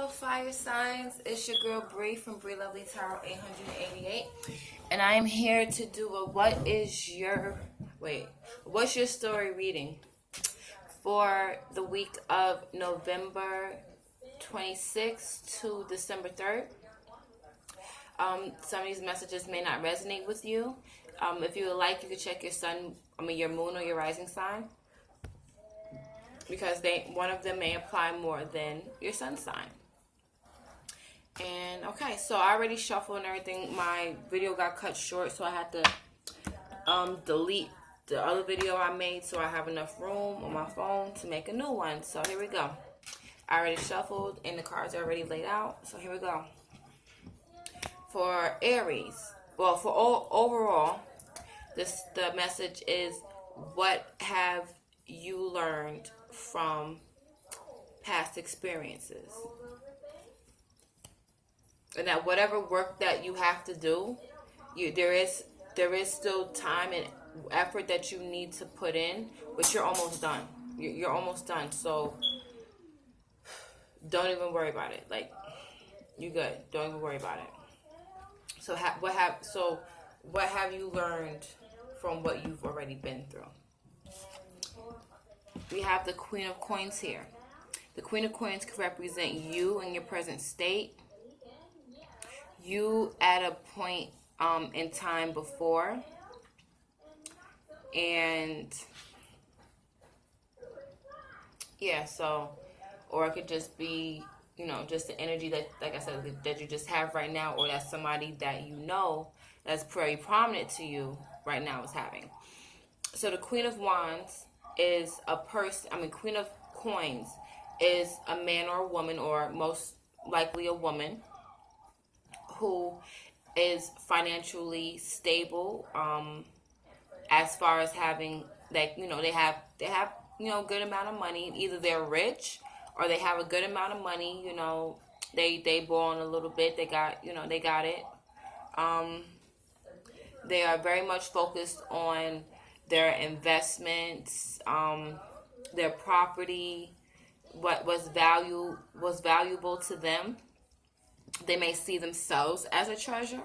Hello, fire signs. It's your girl Bree from Bree Lovely Tarot 888, and I am here to do a what's your story reading for the week of November 26th to December 3rd. Some of these messages may not resonate with you. If you would like, you can check your moon or your rising sign, because one of them may apply more than your sun sign. And okay, so I already shuffled and everything. My video got cut short, so I had to delete the other video I made so I have enough room on my phone to make a new one. So here we go. I already shuffled and the cards are already laid out. So here we go. For Aries, overall, the message is, what have you learned from past experiences? And that whatever work that you have to do, there is still time and effort that you need to put in, but you're almost done. You're almost done. So don't even worry about it. Like, you good. Don't even worry about it. So what have you learned from what you've already been through? We have the Queen of Coins here. The Queen of Coins could represent you in your present state. You at a point in time before, and yeah, so, or it could just be, just the energy that, like I said, that you just have right now, or that's somebody that you know that's very prominent to you right now is having. So the Queen of Wands is a person, Queen of Coins is a man or a woman, or most likely a woman, who is financially stable, as far as having, like, they have good amount of money. Either they're rich or they have a good amount of money. They born a little bit. They got it. They are very much focused on their investments, their property, what was valuable to them. They may see themselves as a treasure.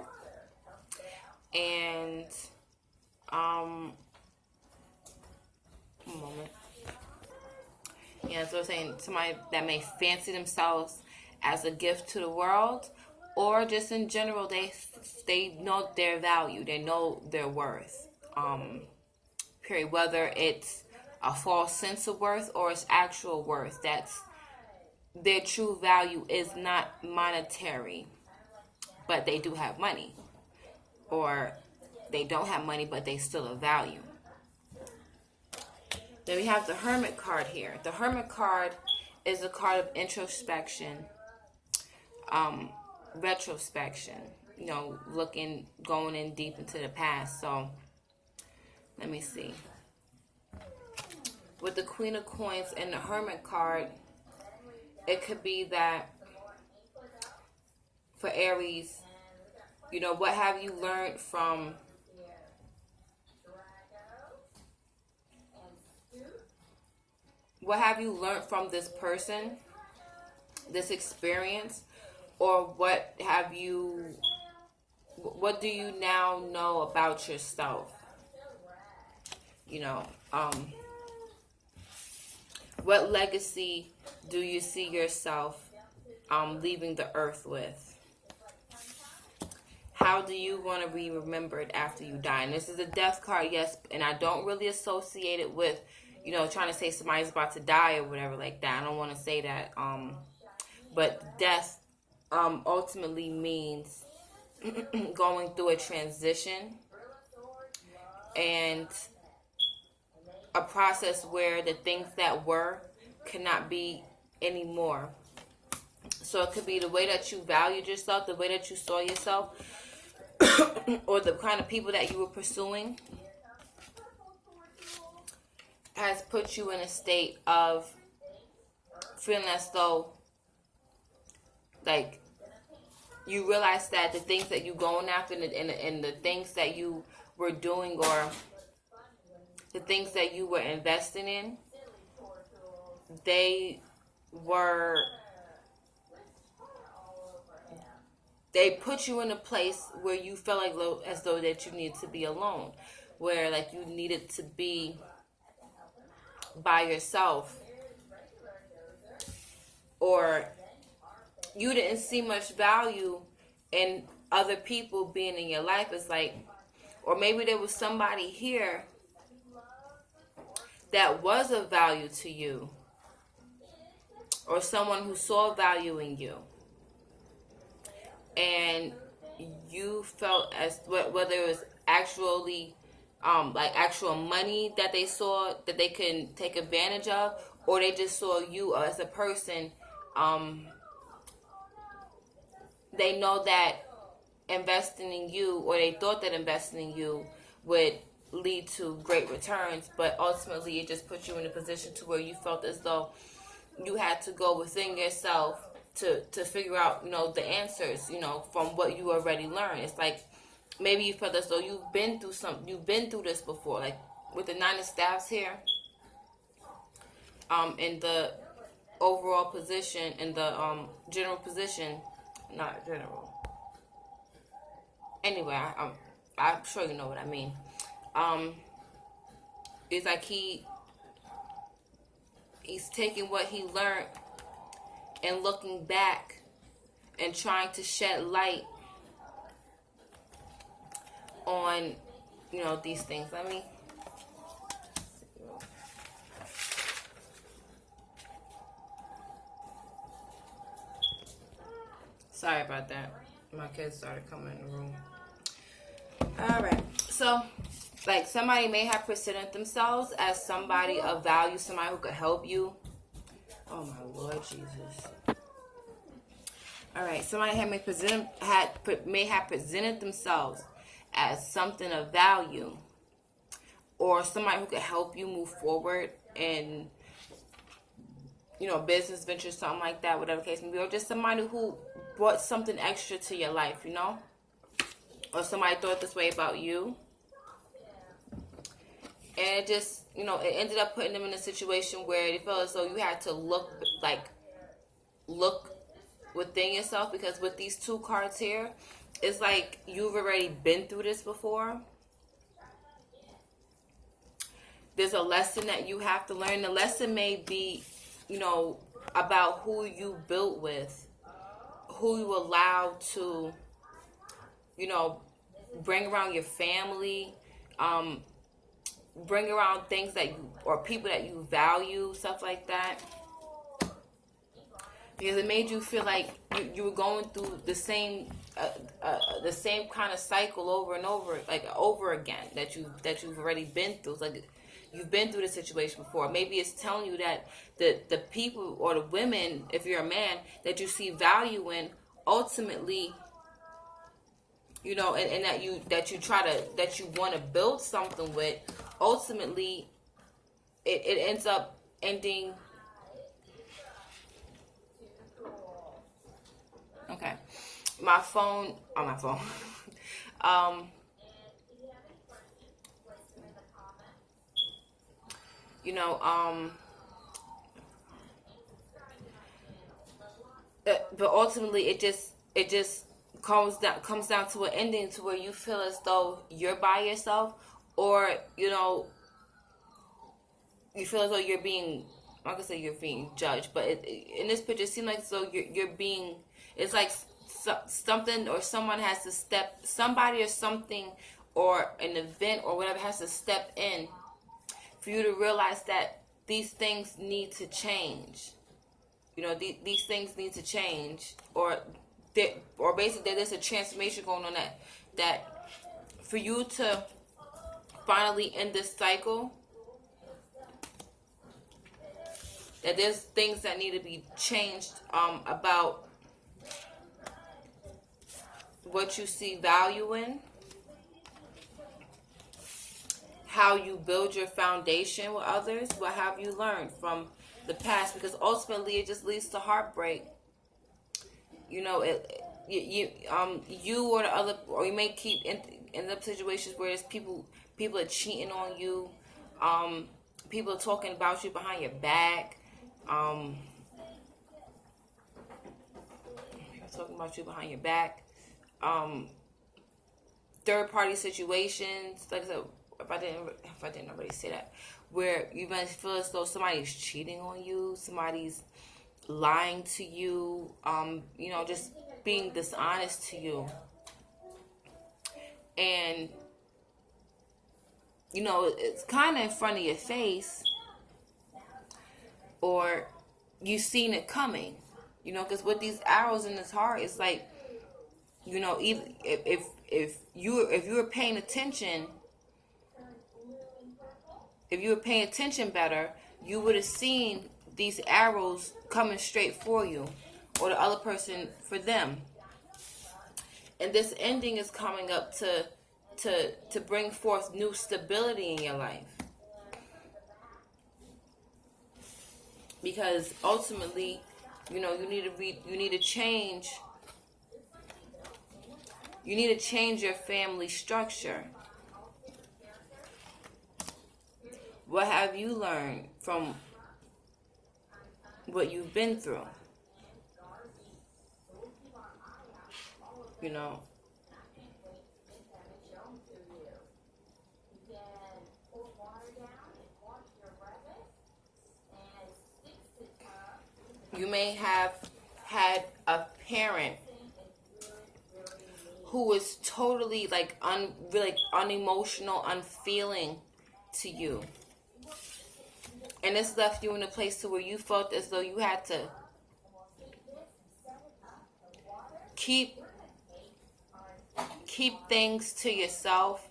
And one moment. Yeah, so I'm saying somebody that may fancy themselves as a gift to the world, or just in general, they know their value, they know their worth. Period. Whether it's a false sense of worth or it's actual worth, that's their true value is not monetary, but they do have money, or they don't have money but they still have value. Then we have the Hermit card here. The Hermit card is a card of introspection, retrospection, going in deep into the past. So let me see. With the Queen of Coins and the Hermit card, it could be that for Aries, what have you learned from this person, this experience, or what do you now know about yourself? What legacy do you see yourself leaving the earth with? How do you want to be remembered after you die? And this is a death card, yes, and I don't really associate it with, trying to say somebody's about to die or whatever like that. I don't want to say that. But death ultimately means going through a transition and a process where the things that were cannot be anymore. So it could be the way that you valued yourself, the way that you saw yourself, or the kind of people that you were pursuing has put you in a state of feeling as though, like, you realize that the things that you going after and the things that you were doing, or the things that you were investing in, they were they put you in a place where you felt like as though that you needed to be alone, where like you needed to be by yourself, or you didn't see much value in other people being in your life. It's like, or maybe there was somebody here that was of value to you, or someone who saw value in you, and you felt as whether it was actually like actual money that they saw that they can take advantage of, or they just saw you as a person. They know that investing in you, or they thought that investing in you would lead to great returns, but ultimately it just put you in a position to where you felt as though you had to go within yourself to figure out, the answers, from what you already learned. It's like maybe you felt as though you've been through this before, like with the Nine of Staffs here, in the overall position, in the general position, not general. Anyway, I'm sure you know what I mean. It's like he's taking what he learned and looking back and trying to shed light on, these things. Let me. Sorry about that. My kids started coming in the room. Alright. So, like, somebody may have presented themselves as somebody of value, somebody who could help you. Oh, my Lord Jesus. Alright. Somebody may have presented themselves as something of value, or somebody who could help you move forward in, business ventures, something like that, whatever the case may be, or just somebody who brought something extra to your life, or somebody thought this way about you, and it just, it ended up putting them in a situation where they felt as though you had to look within yourself, because with these two cards here, it's like you've already been through this before. There's a lesson that you have to learn. The lesson may be, about who you built with, who you allow to, bring around your family, bring around things that you, or people that you value, stuff like that. Because it made you feel like you were going through the same kind of cycle over and over, like over again, that you've already been through. It's like you've been through this situation before. Maybe it's telling you that the people or the women, if you're a man, that you see value in, ultimately, and that you want to build something with, ultimately it ends up ending. Okay, my phone. But ultimately it just comes down to an ending to where you feel as though you're by yourself, or you feel as though you're being, I'm not gonna say you're being judged, but in this picture it seems like so you're being, it's like something or someone has to somebody or something or an event or whatever has to step in for you to realize that these things need to change. These things need to change, or basically there's a transformation going on that for you to finally end this cycle, that there's things that need to be changed about what you see value in, how you build your foundation with others, what have you learned from the past, because ultimately it just leads to heartbreak. You or the other, or you may keep end up situations where there's people are cheating on you, people are talking about you behind your back, people talking about you behind your back, third party situations. Like I said, if I didn't already say that, where you might feel as though somebody's cheating on you, somebody's lying to you, just being dishonest to you. And, it's kind of in front of your face, or you've seen it coming, because with these arrows in his heart, it's like, even if you were paying attention, better, you would have seen these arrows coming straight for you, or the other person for them. And this ending is coming up to bring forth new stability in your life. Because ultimately, you need to change your family structure. What have you learned from what you've been through? You may have had a parent who was totally really unemotional, unfeeling to you. And this left you in a place to where you felt as though you had to keep things to yourself.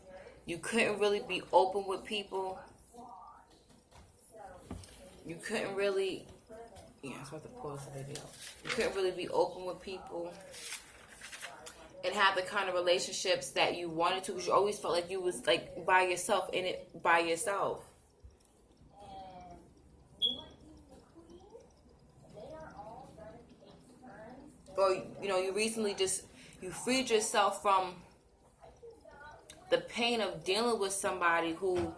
You couldn't really be open with people. You couldn't really... Yeah, I was about to pause the video. You couldn't really be open with people and have the kind of relationships that you wanted to, because you always felt like you was by yourself, in it by yourself. Or, you recently you freed yourself from the pain of dealing with somebody who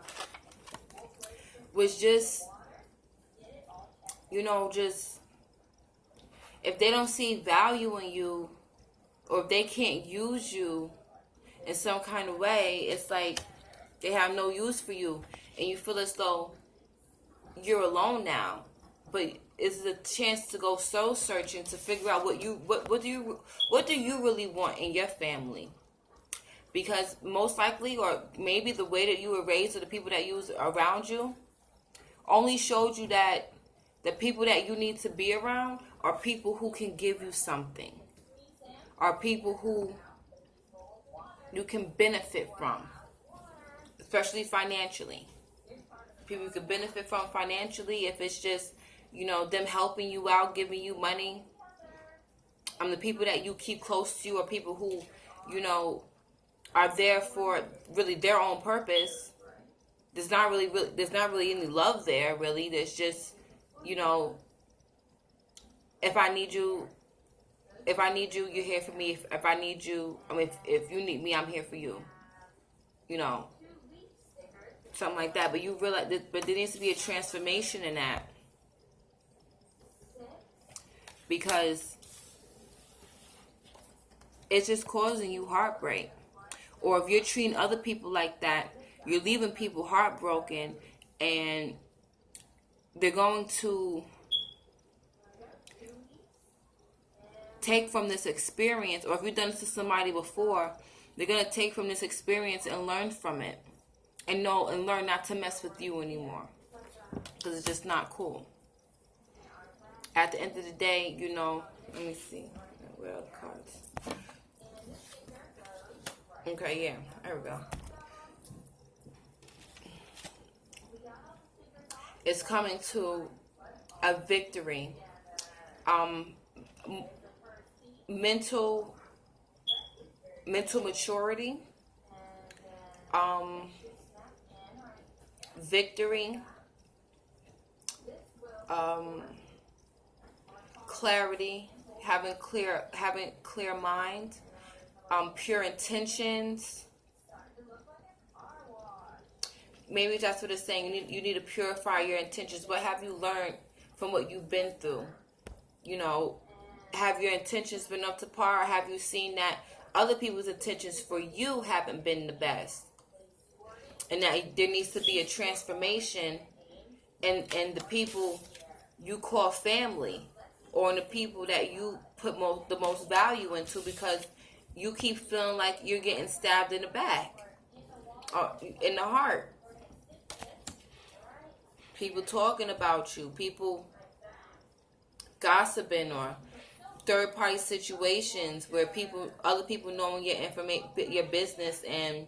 was just, if they don't see value in you, or if they can't use you in some kind of way, it's like they have no use for you. And you feel as though you're alone now. But it's a chance to go soul searching to figure out what do you really want in your family. Because most likely, or maybe the way that you were raised, or the people that you was around you, only showed you that the people that you need to be around are people who can give you something, are people who you can benefit from, especially financially. People you can benefit from financially, if it's just, them helping you out, giving you money. The people that you keep close to are people who, are there for really their own purpose. There's not really any love there, really. There's just, if I need you, you're here for me. If I need you, if you need me, I'm here for you. Something like that. But you realize, but there needs to be a transformation in that. Because it's just causing you heartbreak. Or if you're treating other people like that, you're leaving people heartbroken, and they're going to take from this experience. Or if you've done this to somebody before, they're going to take from this experience and learn from it. And learn not to mess with you anymore. Because it's just not cool. At the end of the day, let me see. Where are the cards? Okay, yeah. There we go. It's coming to a victory. Mental maturity. Victory. Clarity. Having clear mind. Pure intentions. Maybe that's what it's saying. You need to purify your intentions. What have you learned from what you've been through? Have your intentions been up to par? Or have you seen that other people's intentions for you haven't been the best. And that there needs to be a transformation in the people you call family, or in the people that you put the most value into, because you keep feeling like you're getting stabbed in the back or in the heart. People talking about you, people gossiping, or third party situations where other people knowing your information, your business, and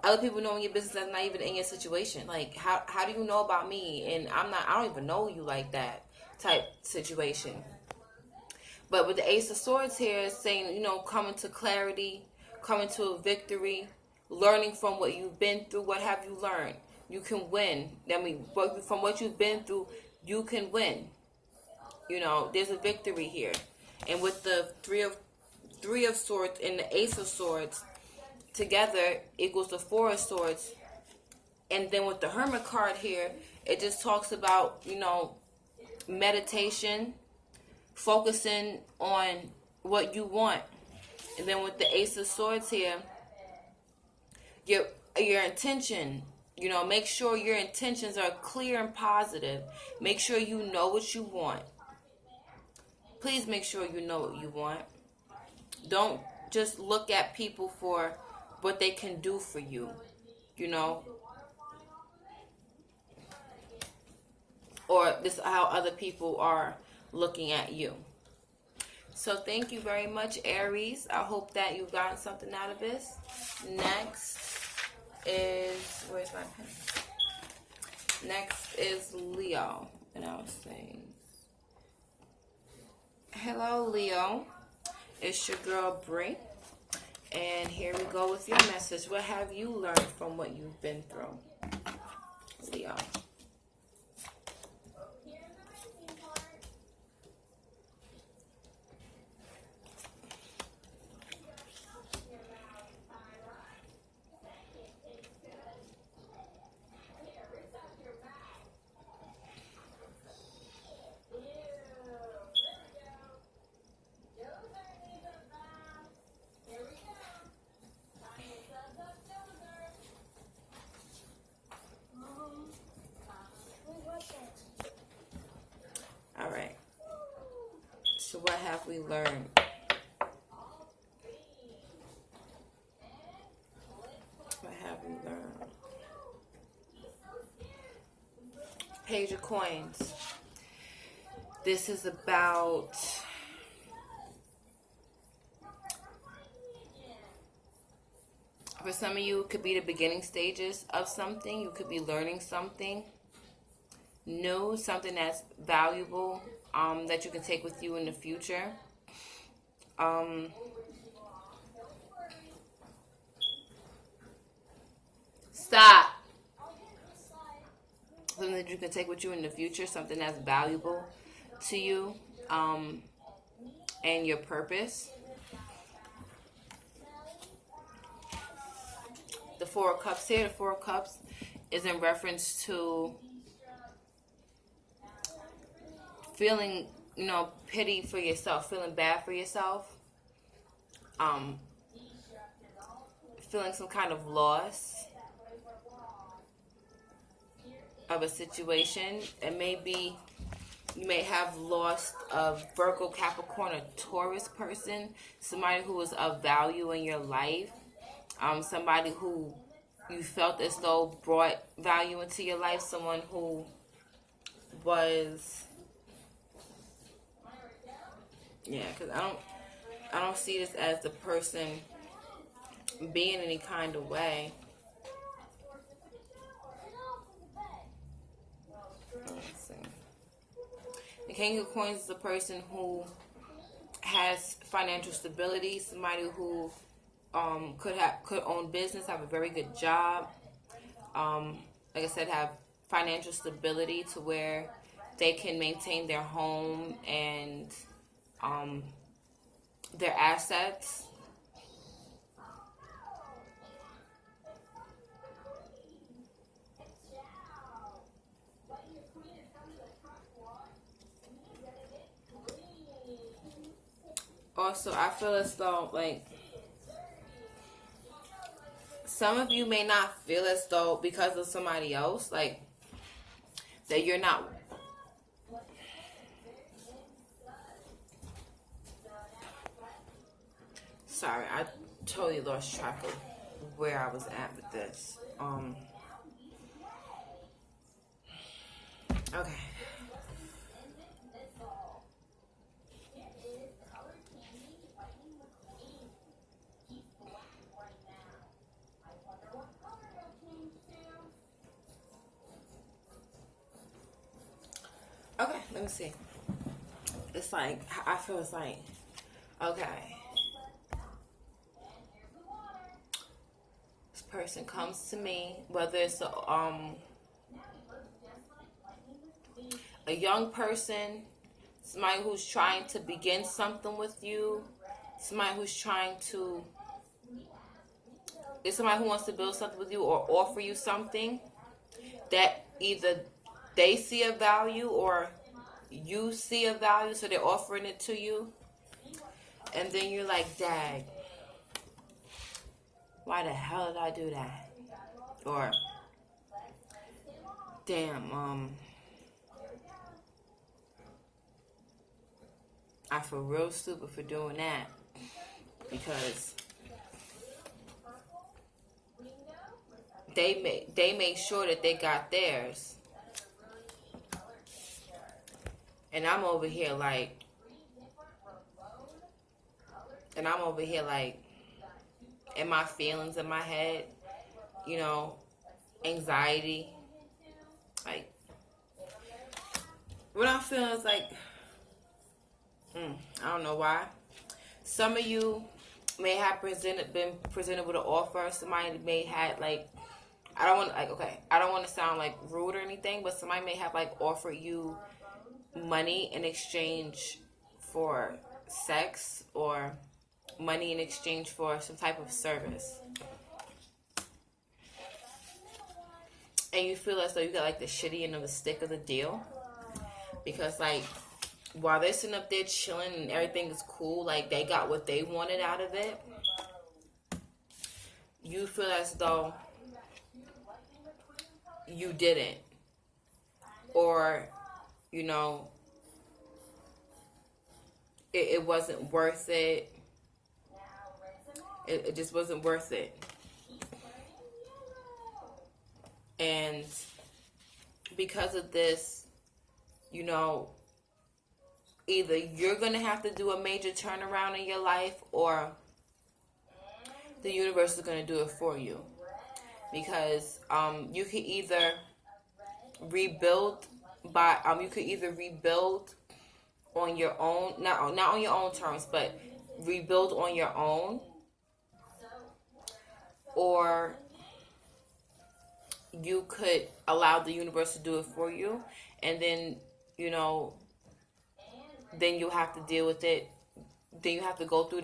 other people knowing your business that's not even in your situation. Like, how do you know about me? And I don't even know you like that type situation. But with the Ace of Swords here, saying, coming to clarity, coming to a victory, learning from what you've been through. What have you learned? You can win. I mean, from what you've been through, you can win. There's a victory here. And with the three of Swords and the Ace of Swords together equals the Four of Swords. And then with the Hermit card here, it just talks about, meditation, focusing on what you want. And then with the Ace of Swords here, your intention, make sure your intentions are clear and positive. Make sure you know what you want. Please make sure you know what you want. Don't just look at people for what they can do for you, or this how other people are looking at you. So thank you very much, Aries. I hope that you've gotten something out of this. Next is, where's my pen? Next is Leo. And I was saying, hello, Leo. It's your girl, Brie. And here we go with your message. What have you learned from what you've been through, Leo? All right. So what have we learned? What have we learned? Page of Coins. This is about for some of you, it could be the beginning stages of something. You could be learning something new, something that's valuable, that you can take with you in the future. Stop. Something that you can take with you in the future, something that's valuable to you, and your purpose. The Four of Cups here, the Four of Cups is in reference to feeling, pity for yourself, feeling bad for yourself, feeling some kind of loss of a situation. It may be, you may have lost a Virgo, Capricorn, or Taurus person, somebody who was of value in your life, somebody who you felt as though brought value into your life, someone who was, because I don't see this as the person being any kind of way. Let's see. The King of Coins is a person who has financial stability, somebody who could own business, have a very good job. Like I said, have financial stability to where they can maintain their home and their assets. Also, I feel as though, like, some of you may not feel as though because of somebody else, like, that you're not. Sorry, I totally lost track of where I was at with this. Okay. Okay, let me see. It's like, I feel it's like, okay. This person comes to me, whether it's a young person, somebody who's trying to begin something with you, somebody who's trying to, it's somebody who wants to build something with you or offer you something that either they see a value or you see a value, so they're offering it to you. And then you're like, dang, why the hell did I do that? Or, damn, I feel real stupid for doing that. Because they make sure that they got theirs. And I'm over here like, in my feelings in my head, you know, anxiety. Like, what I'm feeling is like, I don't know why. Some of you may have been presented with an offer. Somebody may have like, I don't want to sound like rude or anything, but somebody may have like offered you money in exchange for sex or money in exchange for some type of service. And you feel as though you got like the shitty end of the stick of the deal. Because like, while they're sitting up there chilling and everything is cool, like they got what they wanted out of it, you feel as though you didn't. Or, you know, it wasn't worth it. It just wasn't worth it. And because of this, you know, either you're going to have to do a major turnaround in your life or the universe is going to do it for you. Because you can either rebuild on your own, not on your own terms, but rebuild on your own, or you could allow the universe to do it for you, and then, you know, then you have to deal with it. Then you have to go through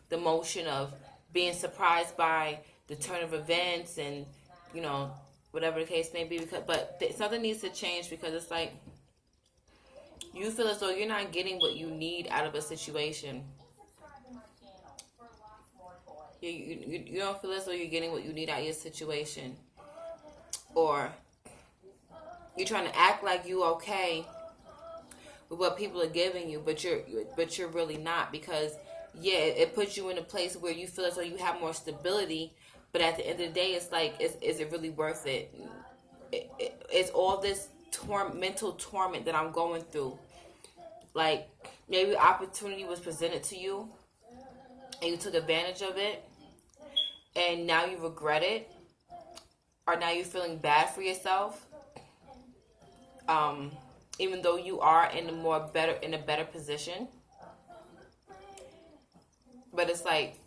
the motion of being surprised by the turn of events and, you know, whatever the case may be. But something needs to change, because it's like you feel as though you're not getting what you need out of a situation. You don't feel as though you're getting what you need out of your situation. Or you're trying to act like you okay with what people are giving you, but you're really not. Because yeah, it puts you in a place where you feel as though you have more stability, but at the end of the day, it's like, is it really worth it? It's all this mental torment that I'm going through. Like, maybe opportunity was presented to you and you took advantage of it, and now you regret it, or now you're feeling bad for yourself. Even though you are in a better position. But it's like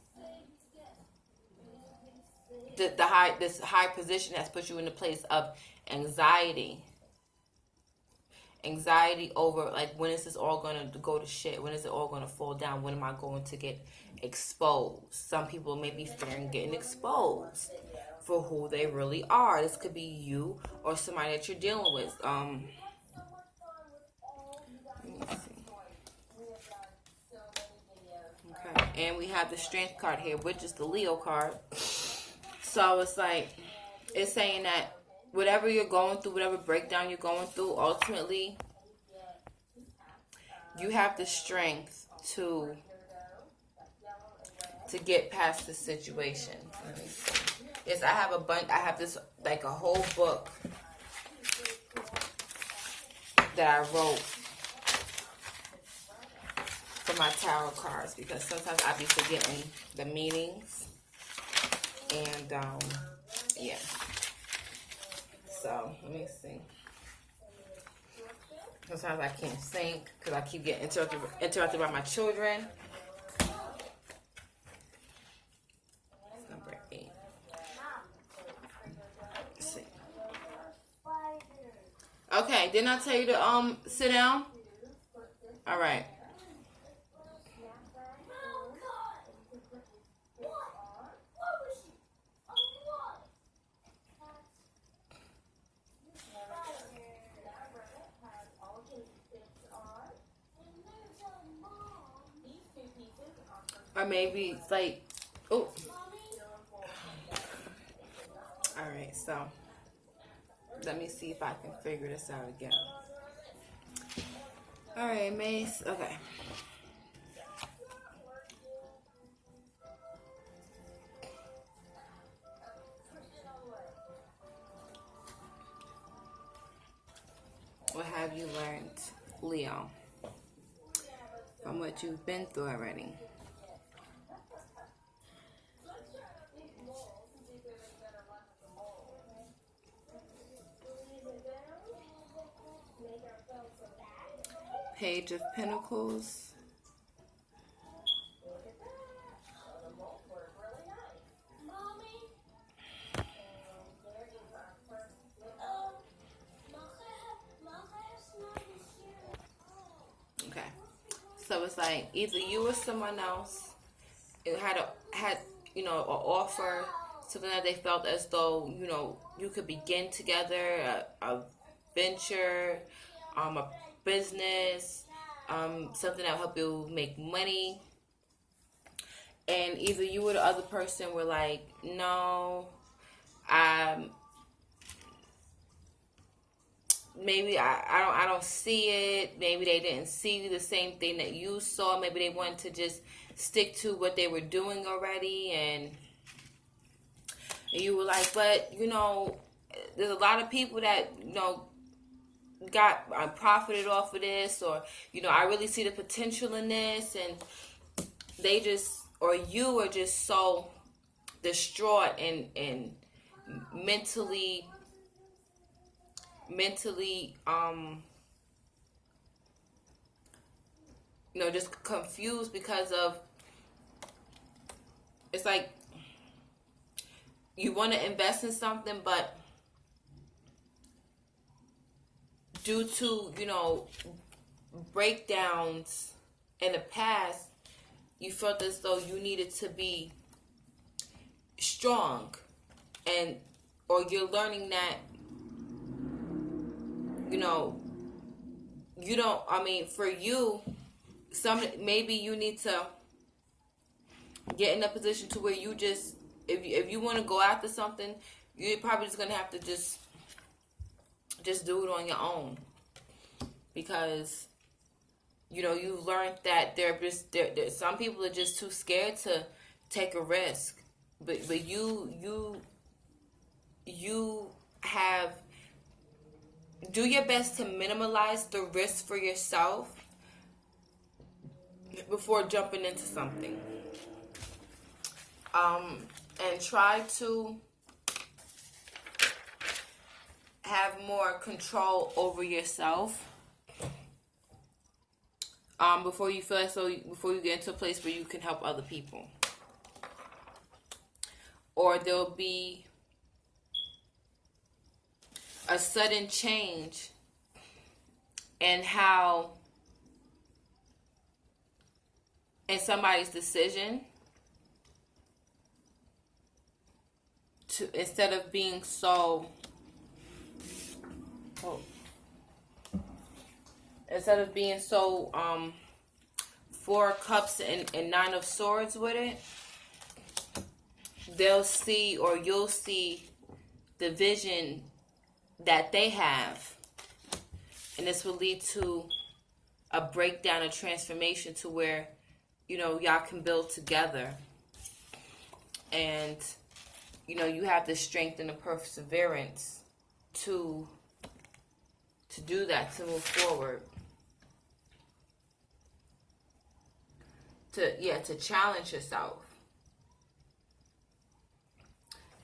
this high position has put you in a place of anxiety. Anxiety over, like, when is this all going to go to shit? When is it all going to fall down? When am I going to get exposed? Some people may be fearing getting exposed for who they really are. This could be you or somebody that you're dealing with. Let me see. And we have the Strength card here, which is the Leo card. So it's like, it's saying that whatever you're going through, whatever breakdown you're going through, ultimately, you have the strength to get past the situation. Let me see. Yes, I have this, like, a whole book that I wrote for my tarot cards, because sometimes I be forgetting the meanings. And, yeah. So, let me see. Sometimes I can't think because I keep getting interrupted by my children. Number 8. Let's see. Okay, didn't I tell you to sit down? All right. Or maybe it's like, oh. Alright, so let me see if I can figure this out again. Alright, Mace. Okay. What have you learned, Leo, from what you've been through already? Page of Pentacles. Okay. So it's like either you or someone else had an offer, something that they felt as though, you could begin together, a venture, a business, something that will help you make money. And either you or the other person were like, no, maybe I don't see it. Maybe they didn't see the same thing that you saw. Maybe they wanted to just stick to what they were doing already. And you were like, but, there's a lot of people that, got profited off of this, or I really see the potential in this, and they just, or you are just so distraught and mentally just confused, because of, it's like you want to invest in something, but due to, breakdowns in the past, you felt as though you needed to be strong, or you're learning that, for you, maybe you need to get in a position to where you just, if you want to go after something, you're probably just going to have to just do it on your own, because you've learned that there some people are just too scared to take a risk, but you have, do your best to minimize the risk for yourself before jumping into something, and try to have more control over yourself before you before you get into a place where you can help other people. Or there'll be a sudden change in somebody's decision to, instead of being so Four Cups and Nine of Swords with it, they'll see, or you'll see the vision that they have. And this will lead to a breakdown, a transformation to where, y'all can build together. And, you have the strength and the perseverance to do that, to move forward. To challenge yourself.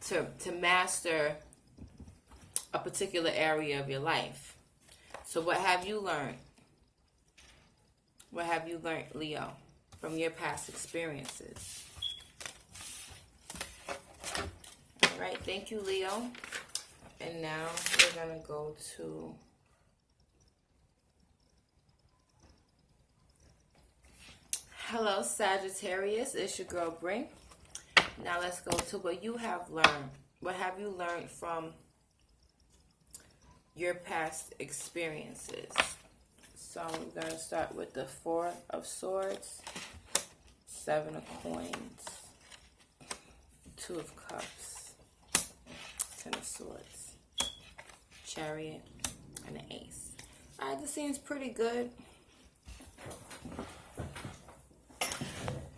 To master a particular area of your life. So what have you learned? What have you learned, Leo, from your past experiences? All right, thank you, Leo. And now we're going to go to hello, Sagittarius. It's your girl, Bring. Now let's go to what you have learned. What have you learned from your past experiences? So I'm going to start with the Four of Swords, Seven of Coins, Two of Cups, Ten of Swords, Chariot, and an Ace. Alright, this seems pretty good.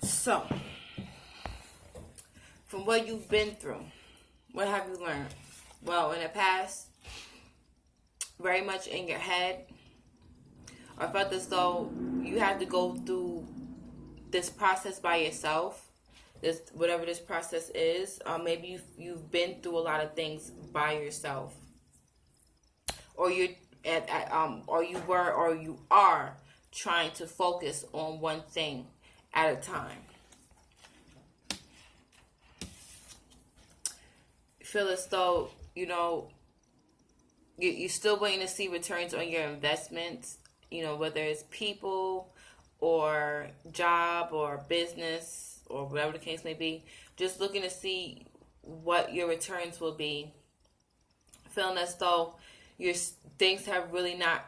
So, from what you've been through, what have you learned? Well, in the past, very much in your head, or felt as though you had to go through this process by yourself, this whatever this process is. Maybe you've been through a lot of things by yourself, or you are trying to focus on one thing at a time. Feel as though, you're still waiting to see returns on your investments, whether it's people or job or business or whatever the case may be. Just looking to see what your returns will be. Feeling as though your things have really not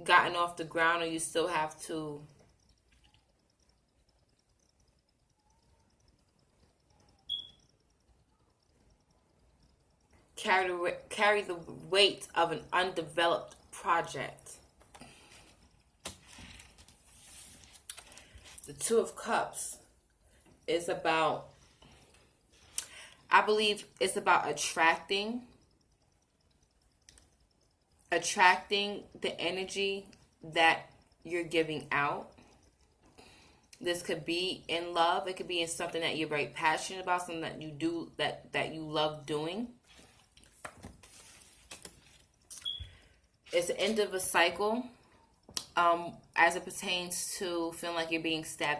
gotten off the ground, or you still have to carry the weight of an undeveloped project. The Two of Cups is about, I believe it's about attracting the energy that you're giving out. This could be in love. It could be in something that you're very passionate about, something that you do, that you love doing. It's the end of a cycle, as it pertains to feeling like you're being stabbed